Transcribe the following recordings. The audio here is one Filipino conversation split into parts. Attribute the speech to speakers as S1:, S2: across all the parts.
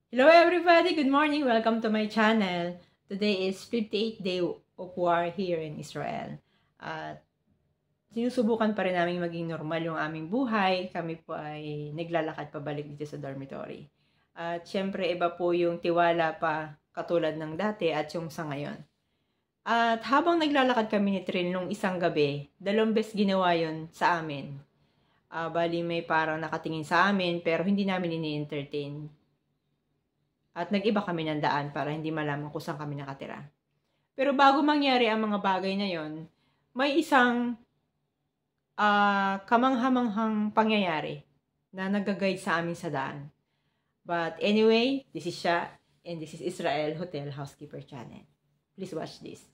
S1: Hello everybody! Good morning! Welcome to my channel. Today is 58th day of war here in Israel. At sinusubukan pa rin namin maging normal yung aming buhay. Kami po ay naglalakad pabalik dito sa dormitory. At syempre iba po yung tiwala pa katulad ng dati at yung sa ngayon. At habang naglalakad kami ni Trin nung isang gabi, 2 beses ginawa yun sa amin. Bali may parang nakatingin sa amin pero hindi namin ini-entertain. At nag-iba kami ng daan para hindi malaman kung saan kami nakatira. Pero bago mangyari ang mga bagay na yon, may isang kamanghamanghang pangyayari na nag-guide sa amin sa daan. But anyway, this is Sha and this is Israel Hotel Housekeeper Channel. Please watch this.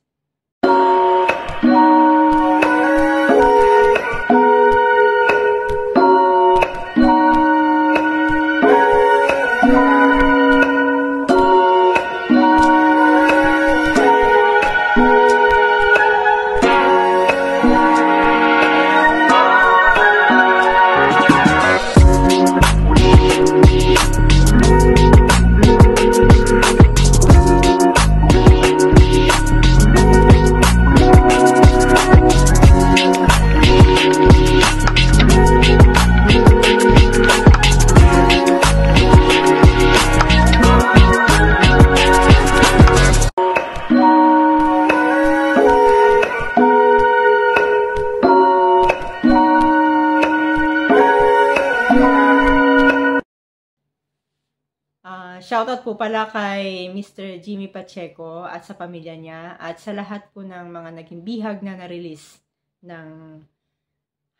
S1: Shoutout po pala kay Mr. Jimmy Pacheco at sa pamilya niya at sa lahat po ng mga naging bihag na na-release ng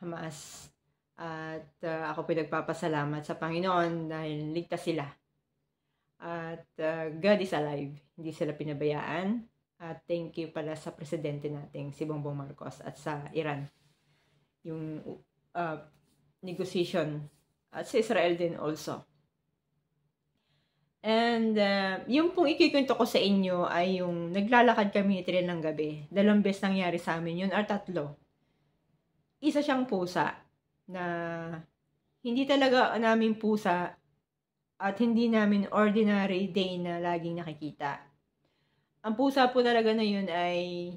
S1: Hamas. At ako po nagpapasalamat sa Panginoon dahil ligtas sila. At God is alive. Hindi sila pinabayaan. At thank you pala sa presidente nating si Bongbong Marcos at sa Iran. Yung negotiation. At sa Israel din also. And yung pong ikikwento ko sa inyo ay yung naglalakad kami ni Trin ng gabi. 2 beses nangyari sa amin yun, or 3. Isa siyang pusa na hindi talaga namin pusa at hindi namin ordinary day na laging nakikita. Ang pusa po talaga na yun ay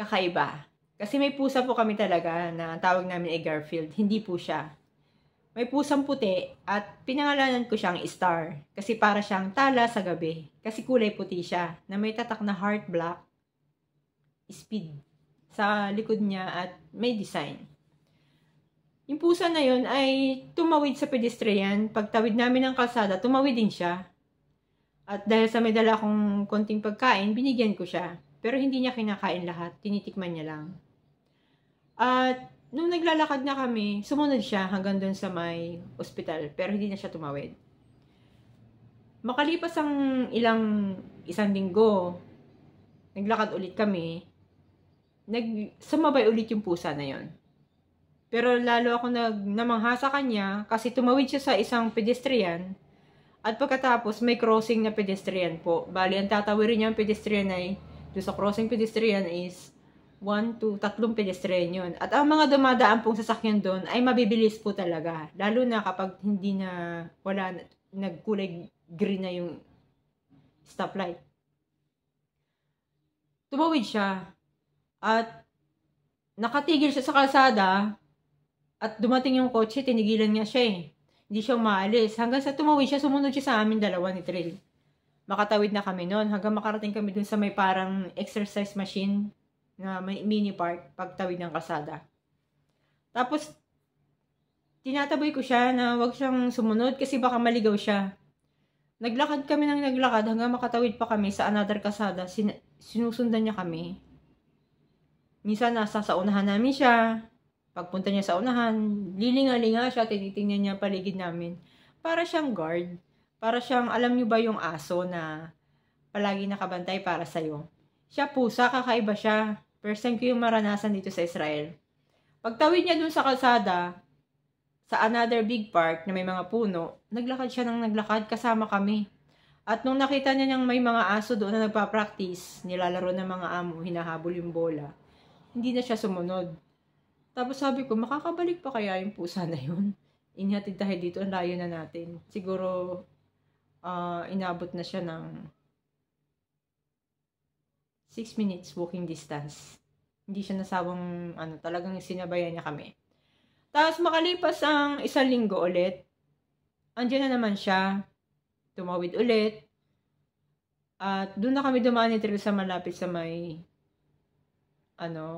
S1: kakaiba. Kasi may pusa po kami talaga na tawag namin ay Garfield. Hindi po siya. May pusang puti at pinangalanan ko siyang Star kasi para siyang tala sa gabi. Kasi kulay puti siya na may tatak na heart black speed sa likod niya at may design. Yung pusa na yun ay tumawid sa pedestrian. Pagtawid namin ng kalsada, tumawid din siya. At dahil sa may dala kong konting pagkain, binigyan ko siya. Pero hindi niya kinakain lahat. Tinitikman niya lang. At nung naglalakad na kami, sumunod siya hanggang doon sa may ospital, pero hindi na siya tumawid. Makalipas ang isang linggo, naglakad ulit kami, sumabay ulit yung pusa na yon. Pero lalo ako namangha sa kanya kasi tumawid siya sa isang pedestrian at pagkatapos may crossing na pedestrian po. Bali, ang tatawirin niya ang pedestrian ay, doon sa crossing pedestrian is 1 to 3 pedestrian yun. At ang mga dumadaan pong sasakyan doon ay mabibilis po talaga. Lalo na kapag hindi na, nagkulay green na yung stoplight. Tumawid siya. At nakatigil siya sa kalsada. At dumating yung kotse, tinigilan niya siya eh. Hindi siya umaalis. Hanggang sa tumawid siya, sumunod siya sa amin dalawa ni Trill. Makatawid na kami noon. Hanggang makarating kami dun sa may parang exercise machine na may mini park pagtawid ng kalsada. Tapos, tinataboy ko siya na wag siyang sumunod kasi baka maligaw siya. Naglakad kami ng naglakad hanggang makatawid pa kami sa another kalsada. Sinusundan niya kami. Minsan nasa sa unahan namin siya. Pagpunta niya sa unahan, lilinga-linga siya, tinitingnan niya paligid namin. Para siyang guard. Para siyang, alam niyo ba yung aso na palagi nakabantay para sa'yo. Siya pusa, kakaiba siya. First time ko yung maranasan dito sa Israel. Pagtawid niya dun sa kalsada, sa another big park na may mga puno, naglakad siya ng naglakad kasama kami. At nung nakita niya niyang may mga aso doon na nagpa-practice, nilalaro ng mga amo, hinahabol yung bola, hindi na siya sumunod. Tapos sabi ko, makakabalik pa kaya yung pusa na yun? Inhatid tayo dito, ang layo na natin. Siguro inabot na siya ng 6 minutes walking distance. Hindi siya nasawang, talagang sinabayan niya kami. Tapos makalipas ang 1 linggo ulit, andyan na naman siya, tumawid ulit, at doon na kami dumaan ni Trill sa malapit sa may,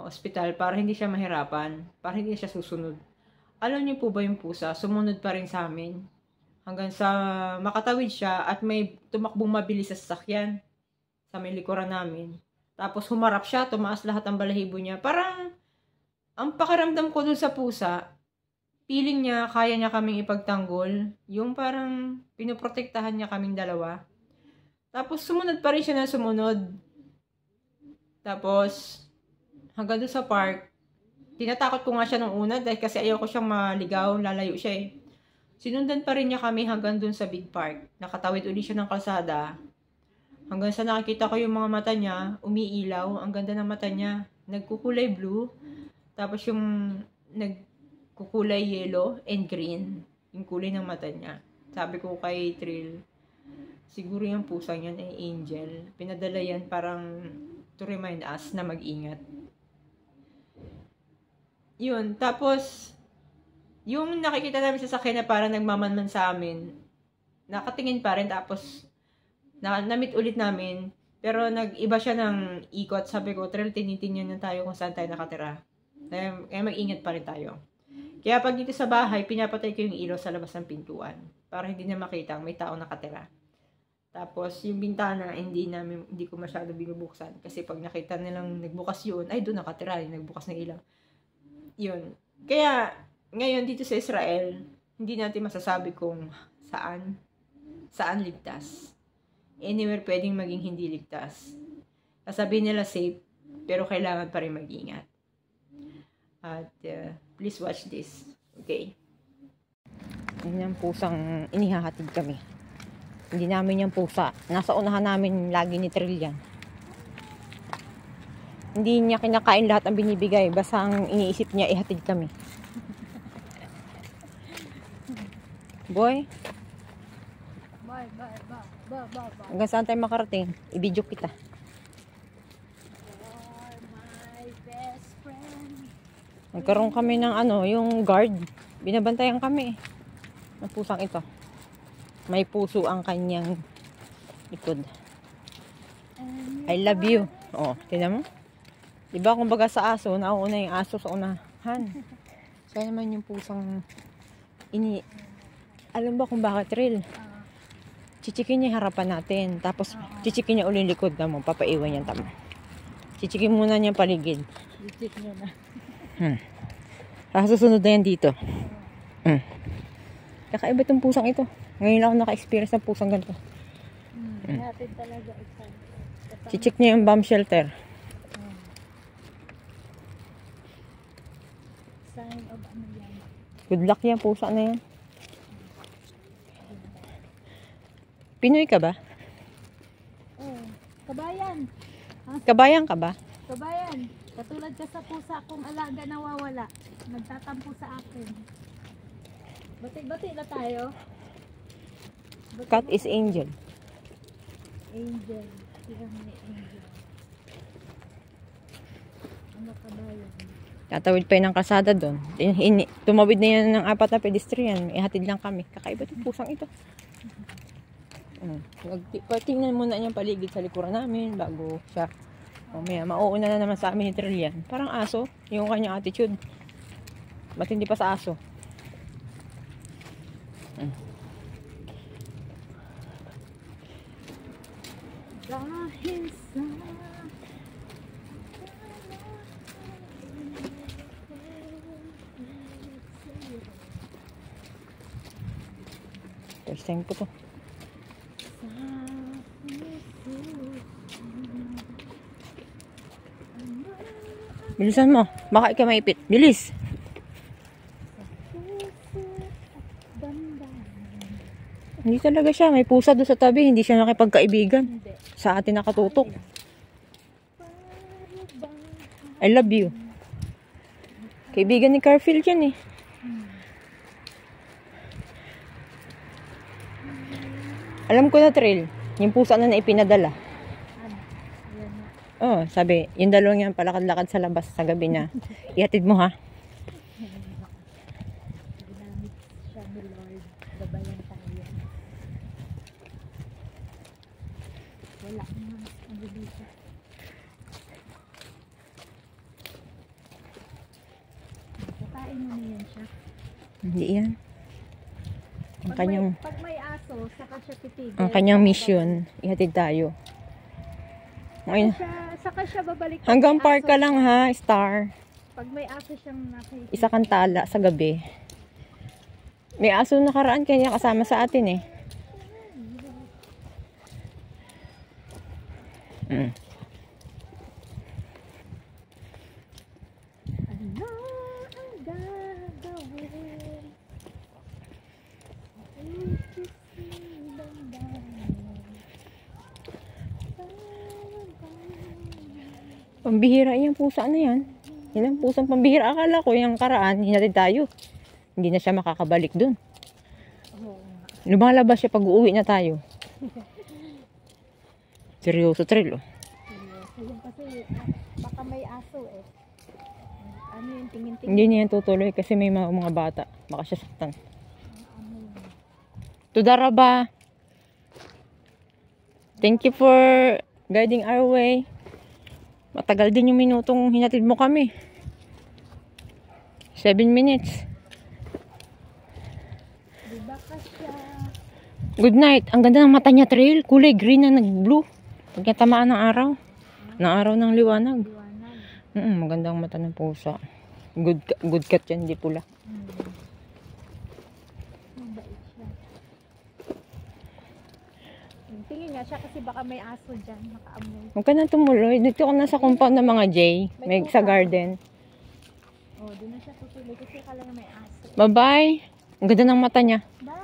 S1: ospital para hindi siya mahirapan, para hindi siya susunod. Alam niyo po ba yung pusa, sumunod pa rin sa amin, hanggang sa makatawid siya at may tumakbong mabilis sa sasakyan, sa may likuran namin. Tapos humarap siya, tumaas lahat ang balahibo niya. Parang, ang pakiramdam ko dun sa pusa, feeling niya, kaya niya kaming ipagtanggol. Yung parang, pinoprotektahan niya kaming dalawa. Tapos, sumunod pa rin siya na sumunod. Tapos, hanggang dun sa park, tinatakot ko nga siya nung una, dahil kasi ayaw ko siyang maligaw, lalayo siya eh. Sinundan pa rin niya kami hanggang dun sa big park. Nakatawid ulit siya ng kalsada. Hanggang sa nakikita ko yung mga mata niya, umiilaw, ang ganda ng mata niya. Nagkukulay blue, tapos yung nagkukulay yellow and green, yung kulay ng mata niya. Sabi ko kay Trill, siguro yung pusa niyan ay angel. Pinadala yan parang to remind us na mag-ingat. Yun, tapos, yung nakikita namin sa sakyan na parang nagmamanman sa amin, nakatingin pa rin, tapos, na-meet ulit namin, pero nag-iba siya ng ikot. Sabi ko, Trill, tinitingnan na tayo kung saan tayo nakatira. Kaya mag-ingat pa rin tayo. Kaya pag dito sa bahay, pinapatay ko yung ilaw sa labas ng pintuan para hindi na makita may tao nakatira. Tapos, yung bintana, hindi ko masyado binubuksan. Kasi pag nakita nilang nagbukas yun, ay doon nakatira, yung nagbukas ng ilaw. Yun. Kaya, ngayon dito sa Israel, hindi natin masasabi kung saan ligtas. Anywhere pwedeng maging hindi ligtas. Sasabihin nila safe, pero kailangan pa rin mag-ingat. At please watch this. Okay? Yan ang pusang inihahatid kami. Hindi namin yung pusa. Nasa unahan namin lagi ni Trill yan. Hindi niya kinakain lahat ang binibigay. Basta ang iniisip niya, ihatid kami. Boy? Hanggang saan tayo makarating? I-video kita. Nagkaroon kami ng yung guard. Binabantayan kami. Ng pusang ito. May puso ang kanyang likod. I love you. Oh, tingnan mo. Diba kumbaga sa aso, nauuna yung aso sa unahan. Kaya naman yung pusang alam ba kung bakit, Trill? Chichikin niya harapan natin. Tapos, chichikin niya ulit likod na mo. Papaiwan niya tama. Chichikin muna niya paligid.
S2: Chichik niya na.
S1: Susunod na yan dito. Kakaiba itong pusang ito. Ngayon ako naka-experience ng pusang ganito.
S2: Natin talaga isa.
S1: Chichik niya yung bomb shelter.
S2: Sign of yan.
S1: Good luck yan, pusa na yan. Pinoy ka ba?
S2: Oh, kabayan.
S1: Kabayan ka ba?
S2: Kabayan. Katulad ka sa pusa kong alaga nawawala. Nagtatampo sa akin. Bati-bati na tayo.
S1: Cat is angel.
S2: Angel. Siyang may angel. Ano kabayan?
S1: Tatawid pa yun ng kalsada doon. Tumawid na yan ng 4 na pedestrian. Ihatid lang kami. Kakaiba itong pusang ito. Tingnan muna niyang paligid sa likuran namin bago siya mamaya mauuna na naman sa amin ni Trill yan. Parang aso yung kanyang attitude. Ba't hindi pa sa aso?
S2: Dahil sa
S1: first time ko to. Bilisan mo. Baka ikaw maipit. Bilis. Hindi talaga siya. May pusa doon sa tabi. Hindi siya nakipagkaibigan. Sa atin nakatutok. I love you. Kaibigan ni Garfield yan eh. Alam ko na, Trail. Yung pusa na ipinadala.
S2: Ano? Ayan na.
S1: Oh, sabi, yung dalawang yan palakad-lakad sa labas sa gabi na. Ihatid mo ha.
S2: Ginamit siya ni Lord. Gabayan tayo. Wala na. Ano dito? Katain mo na yan siya.
S1: Hindi yan.
S2: Pag may aso, saka siya titigil.
S1: Ang kanyang mission, ihatid tayo. Ngayon,
S2: Saka siya babalik.
S1: hanggang park ka lang ha, Star.
S2: Pag may aso siyang nakikita.
S1: Isa kang tala sa gabi. May aso nakaraan kanya kasama sa atin eh. Mm.
S2: Ano ang gagawin?
S1: Pambihira yung pusa na yan. Yan ang pusang pambihira. Akala ko yung karaan, hinatid tayo. Hindi na siya makakabalik dun.
S2: Oo.
S1: Lumalabas siya pag uuwi na tayo. Seryoso, Trill. Oh.
S2: Seryoso yun kasi baka may aso eh. Ano yung tingin-tingin?
S1: Hindi niya yan tutuloy kasi may mga bata. Baka siya saktan.
S2: Ano yun?
S1: Tudaraba. Thank you for guiding our way. Matagal din yung minutong hinatid mo kami. 7 minutes.
S2: Diba kasya?
S1: Good night. Ang ganda ng mata niya, Trail. Kulay green na nag-blue. Pag natamaan ng araw. Ng araw ng liwanag.
S2: Liwanag.
S1: Magandang mata ng pusa. Good cat yan, hindi pula.
S2: Mabait siya. Tingin nga siya kasi baka may aso dyan. Nakaamoy.
S1: Huwag ka na tumuloy. Dito ka na sa compound ng mga J. May sa garden.
S2: Oh, doon na siya tutuloy kasi akala na may aso.
S1: Bye-bye. Ang ganda ng mata niya.
S2: Bye!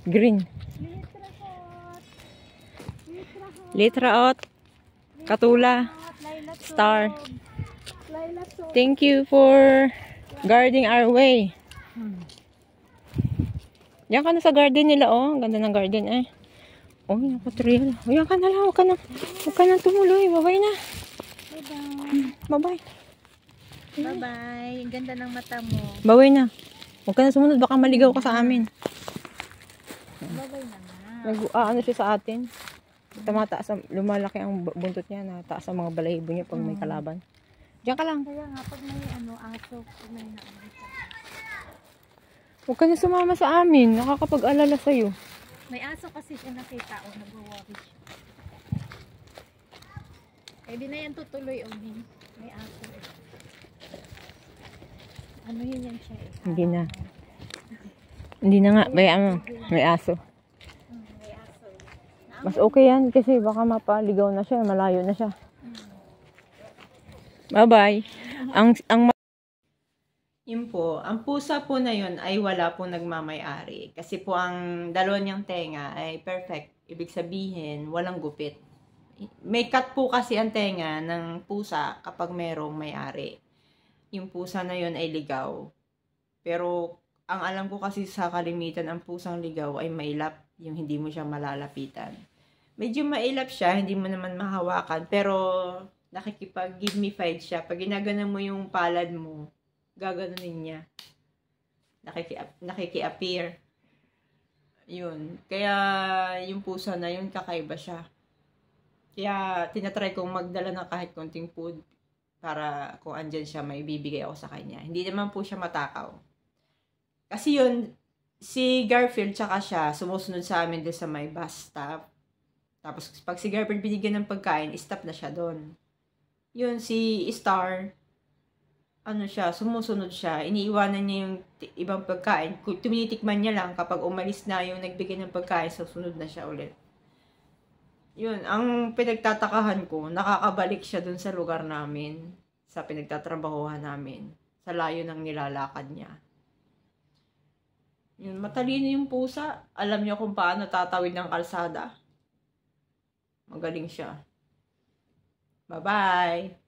S1: Green.
S2: Litra hot! Litra hot!
S1: Litra out. Katula.
S2: Laila
S1: Star.
S2: Sob. Laila Sob.
S1: Thank you for guarding our way. Yan ka na sa garden nila, oh. Ang ganda ng garden, eh. Oh, naku, Trail. Oh, yan ka na lang. Huwag ka na tumuloy. Bye-bye na.
S2: Bye-bye.
S1: Bye-bye.
S2: Bye-bye. Ang ganda ng mata mo.
S1: Bye-bye na. Huwag ka na sumunod. Baka maligaw ka sa amin.
S2: Bye-bye na nga.
S1: Ano siya sa atin. Lumalaki ang buntot niya. Nataas ang mga balahibo niya pag may kalaban. Diyan ka lang.
S2: Kaya nga, pag may aso, pag may naano siya.
S1: Huwag ka na sumama sa amin. Nakakapag-alala sa'yo.
S2: May aso kasi siya nakita o nag-worry siya. Eh di na yan tutuloy o din. May aso eh. Ano yun yan siya eh?
S1: Hindi na. Hindi na nga. May aso.
S2: May aso eh.
S1: Mas okay yan kasi baka mapaligaw na siya. Malayo na siya. Bye-bye. Yun po, ang pusa po na yun ay wala pong nagmamay-ari. Kasi po ang dalawa niyang tenga ay perfect. Ibig sabihin, walang gupit. May cut po kasi ang tenga ng pusa kapag merong may-ari. Yung pusa na yun ay ligaw. Pero ang alam ko kasi sa kalimitan, ang pusang ligaw ay mailap. Yung hindi mo siya malalapitan. Medyo mailap siya, hindi mo naman mahawakan. Pero nakikipag-give me fight siya. Pag ginagana mo yung palad mo, gaganunin niya. Nakiki-appear. Yun. Kaya yung pusa na yun, kakaiba siya. Kaya tinatry kong magdala ng kahit konting food para kung andyan siya, may bibigay ako sa kanya. Hindi naman po siya matakaw. Kasi yun, si Garfield tsaka siya, sumusunod sa amin doon sa may bus stop. Tapos pag si Garfield binigyan ng pagkain, stop na siya doon. Yun, si Star, sumusunod siya. Iniiwanan niya yung ibang pagkain. Tinitikman niya lang kapag umalis na yung nagbigay ng pagkain, susunod na siya ulit. Yun, ang pinagtatakahan ko, nakakabalik siya dun sa lugar namin, sa pinagtatrabahuhan namin, sa layo ng nilalakad niya. Yun, matalino yung pusa. Alam niya kung paano tatawid ng kalsada. Magaling siya. Bye-bye!